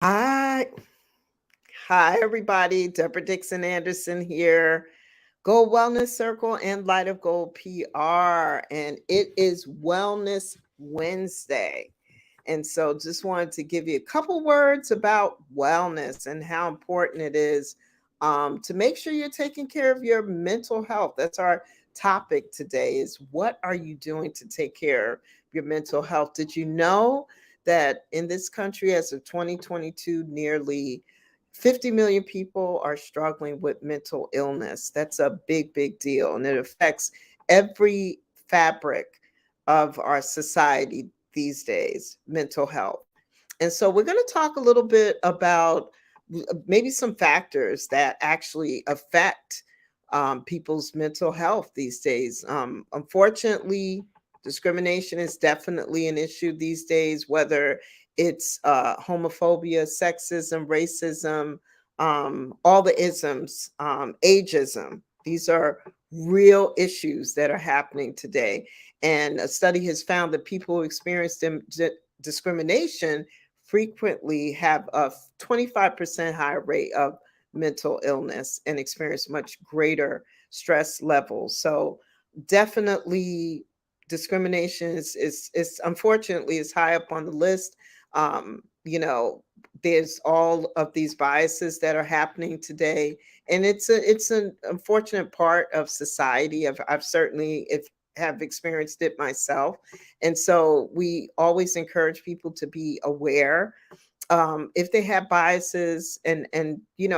Hi, hi everybody. Deborah Dixon-Anderson here. Gold Wellness Circle and Light of Gold PR, and it is Wellness Wednesday. And so, just wanted to give you a couple words about wellness and how important it is to make sure you're taking care of your mental health. That's our topic today: is what are you doing to take care of your mental health? Did you know that in this country, as of 2022, nearly 50 million people are struggling with mental illness? That's a big, big deal. And it affects every fabric of our society these days, mental health. And so we're going to talk a little bit about maybe some factors that actually affect people's mental health these days. Unfortunately, discrimination is definitely an issue these days, whether it's homophobia, sexism, racism, all the isms, ageism. These are real issues that are happening today. And a study has found that people who experience discrimination frequently have a 25% higher rate of mental illness and experience much greater stress levels. So definitely discrimination is unfortunately is high up on the list. There's all of these biases that are happening today, and it's an unfortunate part of society. I've certainly if have experienced it myself. And so we always encourage people to be aware if they have biases, and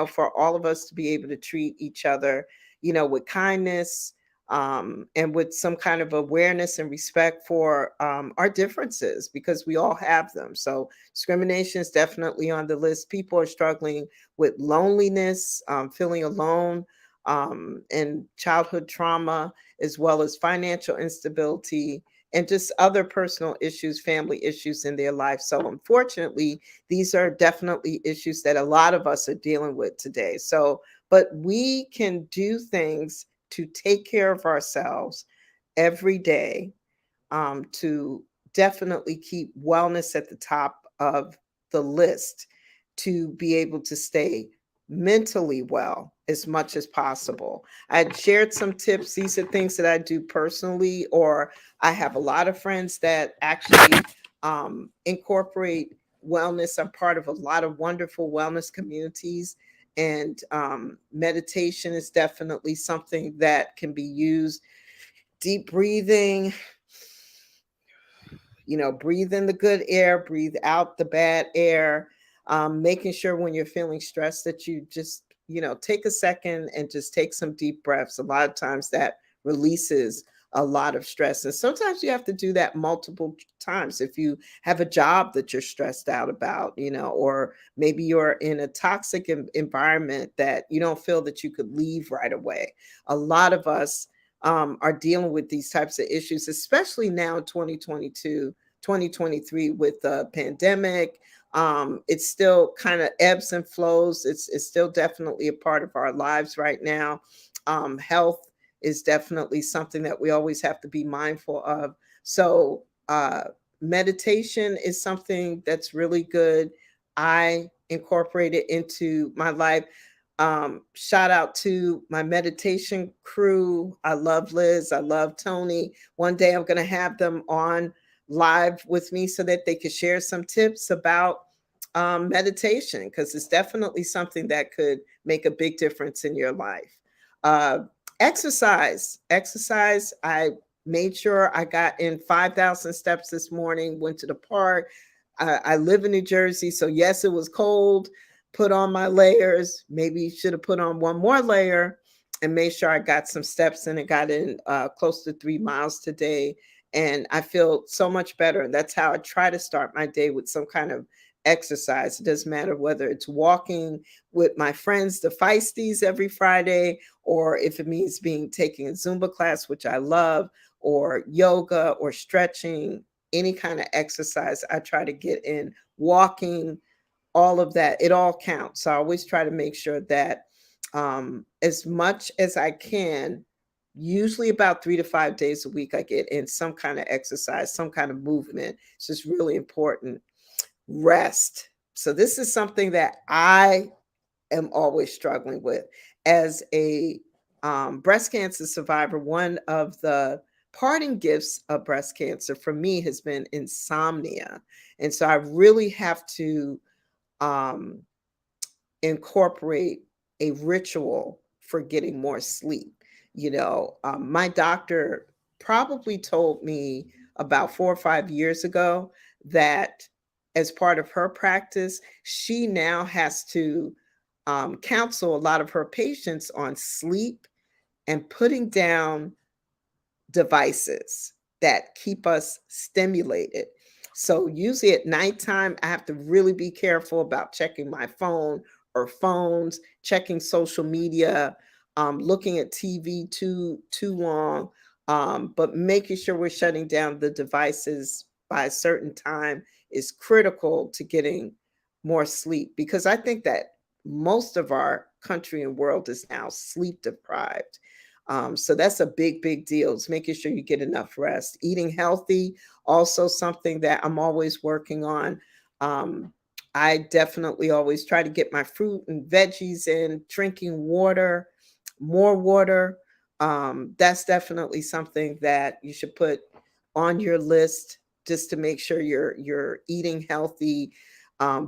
for all of us to be able to treat each other with kindness, and with some kind of awareness and respect for our differences, because we all have them. So discrimination is definitely on the list. People are struggling with loneliness, feeling alone, and childhood trauma, as well as financial instability and just other personal issues, family issues in their life. So unfortunately, these are definitely issues that a lot of us are dealing with today. So, but we can do things to take care of ourselves every day, to definitely keep wellness at the top of the list, to be able to stay mentally well as much as possible. I shared some tips. These are things that I do personally, or I have a lot of friends that actually incorporate wellness. I'm part of a lot of wonderful wellness communities. And meditation is definitely something that can be used. Deep breathing, breathe in the good air, breathe out the bad air. Making sure when you're feeling stressed that you just, take a second and just take some deep breaths. A lot of times that releases a lot of stress. And sometimes you have to do that multiple times. If you have a job that you're stressed out about, or maybe you're in a toxic environment that you don't feel that you could leave right away. A lot of us are dealing with these types of issues, especially now in 2022, 2023 with the pandemic. It's still kind of ebbs and flows. It's still definitely a part of our lives right now. Health is definitely something that we always have to be mindful of. So, meditation is something that's really good. I incorporate it into my life. Shout out to my meditation crew. I love Liz. I love Tony. One day I'm going to have them on live with me so that they could share some tips about meditation, because it's definitely something that could make a big difference in your life. Uh, exercise. I made sure I got in 5,000 steps this morning, went to the park. I live in New Jersey, so yes, it was cold. Put on my layers, maybe should have put on one more layer, and made sure I got some steps in and got in close to 3 miles today. And I feel so much better. And that's how I try to start my day, with some kind of exercise. It doesn't matter whether it's walking with my friends, the Feisties, every Friday, or if it means taking a Zumba class, which I love, or yoga or stretching, any kind of exercise I try to get in. Walking, all of that, it all counts. So I always try to make sure that as much as I can, usually about 3 to 5 days a week, I get in some kind of exercise, some kind of movement. It's just really important. Rest. So this is something that I am always struggling with as a breast cancer survivor. One of the parting gifts of breast cancer for me has been insomnia, and so I really have to um, incorporate a ritual for getting more sleep. My doctor probably told me about 4 or 5 years ago that as part of her practice, she now has to counsel a lot of her patients on sleep and putting down devices that keep us stimulated. So usually at nighttime, I have to really be careful about checking my phone or phones, checking social media, looking at TV too long, but making sure we're shutting down the devices by a certain time is critical to getting more sleep, because I think that most of our country and world is now sleep deprived. So that's a big deal. It's making sure you get enough rest. Eating healthy, also something that I'm always working on. Um, I definitely always try to get my fruit and veggies in, drinking water, more water. That's definitely something that you should put on your list just to make sure you're eating healthy.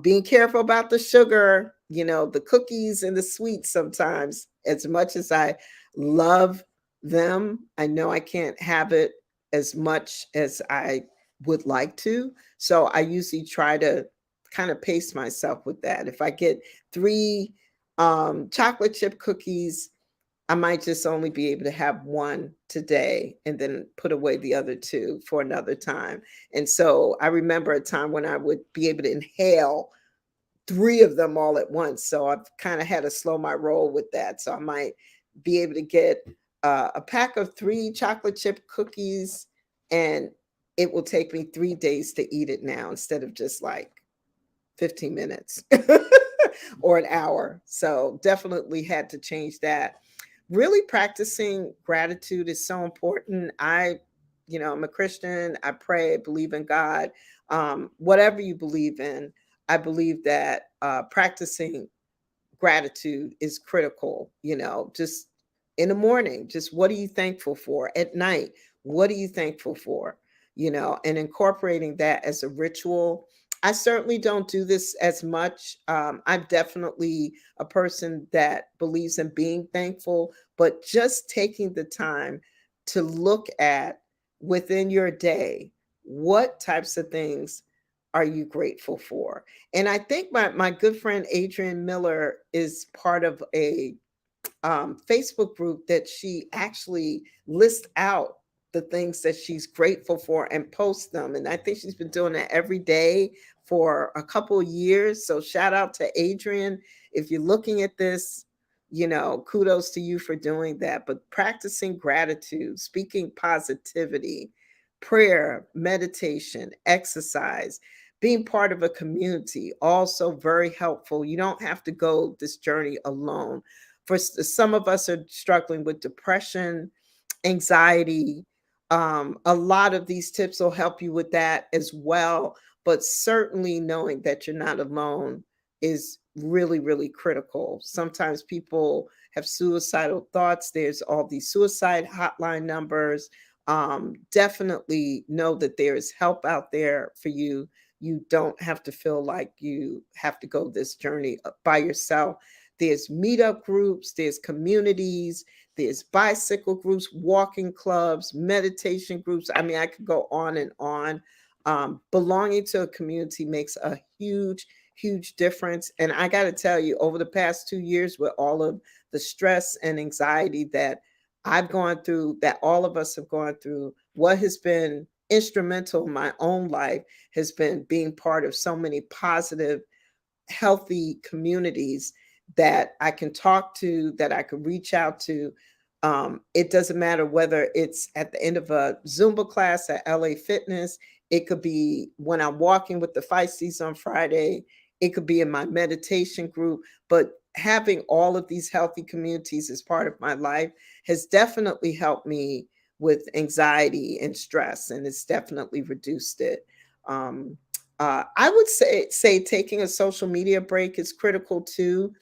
Being careful about the sugar, the cookies and the sweets sometimes. As much as I love them, I know I can't have it as much as I would like to. So I usually try to kind of pace myself with that. If I get three chocolate chip cookies, I might just only be able to have one today and then put away the other two for another time. And so I remember a time when I would be able to inhale three of them all at once. So I've kind of had to slow my roll with that. So I might be able to get a pack of three chocolate chip cookies, and it will take me 3 days to eat it now instead of just like 15 minutes or an hour. So definitely had to change that. Really practicing gratitude is so important. I'm a Christian. I pray, believe in God. Whatever you believe in, I believe that practicing gratitude is critical. Just in the morning, just what are you thankful for? At night, what are you thankful for? And incorporating that as a ritual. I certainly don't do this as much. I'm definitely a person that believes in being thankful, but just taking the time to look at within your day, what types of things are you grateful for? And I think my good friend Adrienne Miller is part of a Facebook group that she actually lists out the things that she's grateful for and posts them. And I think she's been doing that every day for a couple of years. So shout out to Adrienne. If you're looking at this, kudos to you for doing that. But practicing gratitude, speaking positivity, prayer, meditation, exercise, being part of a community, also very helpful. You don't have to go this journey alone. For some of us are struggling with depression, anxiety. A lot of these tips will help you with that as well. But certainly knowing that you're not alone is really critical. Sometimes people have suicidal thoughts. There's all these suicide hotline numbers. Definitely know that there is help out there for you. You don't have to feel like you have to go this journey by yourself. There's meetup groups, there's communities, there's bicycle groups, walking clubs, meditation groups. I mean, I could go on and on. Belonging to a community makes a huge difference. And I got to tell you, over the past 2 years, with all of the stress and anxiety that I've gone through, that all of us have gone through, what has been instrumental in my own life has been being part of so many positive, healthy communities that I can talk to, that I can reach out to. It doesn't matter whether it's at the end of a Zumba class at LA Fitness, it could be when I'm walking with the Feisties on Friday, it could be in my meditation group. But having all of these healthy communities as part of my life has definitely helped me with anxiety and stress, and it's definitely reduced it. Um, I would say taking a social media break is critical too.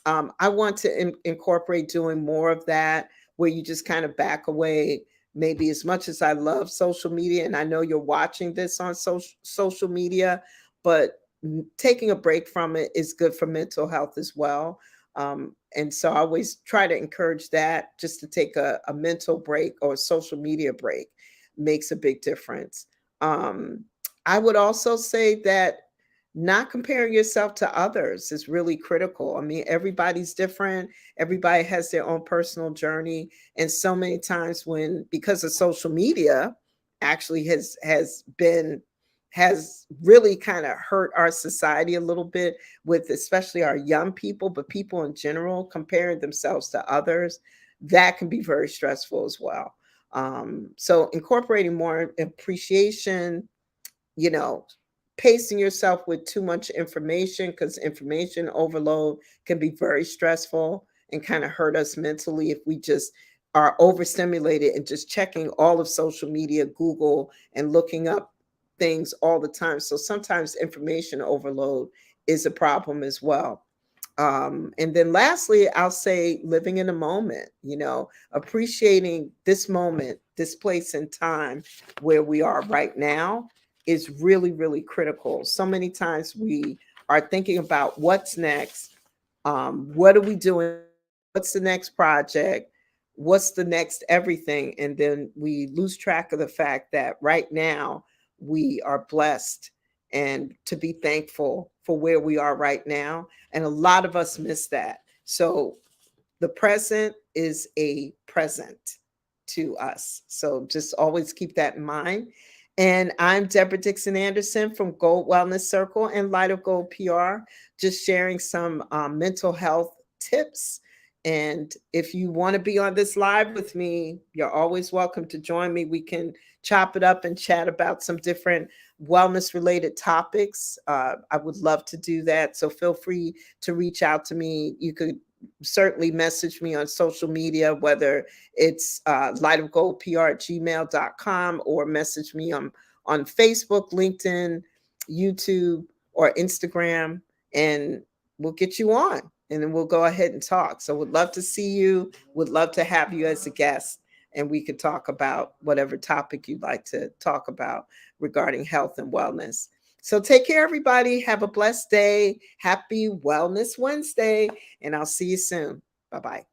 I want to incorporate doing more of that, where you just kind of back away. Maybe as much as I love social media, and I know you're watching this on social media, but taking a break from it is good for mental health as well. And so I always try to encourage that, just to take a mental break or a social media break makes a big difference. Um, I would also say that not comparing yourself to others is really critical. I mean, everybody's different. Everybody has their own personal journey. And so many times when, because of social media actually has really kind of hurt our society a little bit, with especially our young people, but people in general comparing themselves to others, that can be very stressful as well. So incorporating more appreciation, you know, pacing yourself with too much information, because information overload can be very stressful and kind of hurt us mentally if we just are overstimulated and just checking all of social media, Google, and looking up things all the time. So sometimes information overload is a problem as well. And then lastly, I'll say living in a moment, appreciating this moment, this place and time where we are right now is really, really critical. So many times we are thinking about what's next. What are we doing next? What's the next project? What's the next everything? And then we lose track of the fact that right now we are blessed and to be thankful for where we are right now. And a lot of us miss that. So the present is a present to us. So just always keep that in mind. And I'm Deborah Dixon-Anderson from Gold Wellness Circle and Light of Gold PR, just sharing some mental health tips. And if you want to be on this live with me, you're always welcome to join me. We can chop it up and chat about some different wellness related topics. I would love to do that. So feel free to reach out to me. You could certainly message me on social media, whether it's lightofgoldpr@gmail.com, or message me on Facebook, LinkedIn, YouTube, or Instagram, and we'll get you on. And then we'll go ahead and talk. So would love to see you, would love to have you as a guest, and we could talk about whatever topic you'd like to talk about regarding health and wellness. So take care, everybody. Have a blessed day. Happy Wellness Wednesday, and I'll see you soon. Bye bye.